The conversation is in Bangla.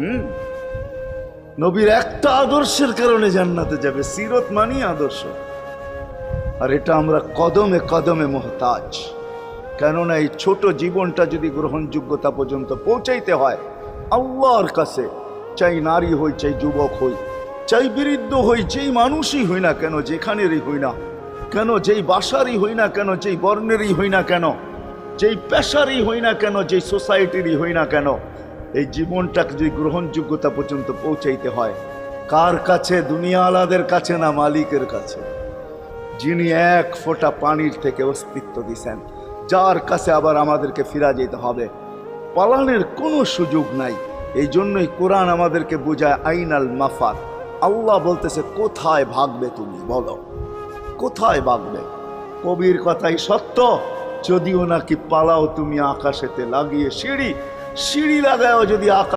হুম, নবীর একটা আদর্শের কারণে জান্নাতে যাবে। সিরত মানি আদর্শ। আর এটা আমরা কদমে কদমে মোহতাজ। কেননা এই ছোট জীবনটা যদি গ্রহণযোগ্যতা পর্যন্ত পৌঁছাইতে হয় আল্লাহর কাছে, চাই নারী হই, চাই যুবক হই, চাই বৃদ্ধ হই, যেই মানুষই হই না কেন, যেখানেরই হই না কেন, যেই বাসারই হই না কেন, যেই বর্ণেরই হই না কেন, যেই পেশারই হই না কেন, যেই সোসাইটিরই হই না কেন, এই জীবনটাকে যদি গ্রহণযোগ্যতা পর্যন্ত পৌঁছাইতে হয় কার কাছে? দুনিয়াওয়ালাদের কাছে না, মালিকের কাছে, যিনি এক ফোঁটা পানির থেকে অস্তিত্ব দিছেন, যার কাছে আবার আমাদেরকে ফিরা যেতে হবে। পালানের কোনো সুযোগ নাই। এই জন্যই কোরআন আমাদেরকে বোঝায় আইনাল মাফার। আল্লাহ বলতেছে কোথায় ভাগবে তুমি, বলো কোথায় ভাগবে? কবির কথাই সত্য, যদিও নাকি পালাও তুমি আকাশেতে লাগিয়ে সিঁড়ি, সিঁড়ি লাগাও যদি আকাশ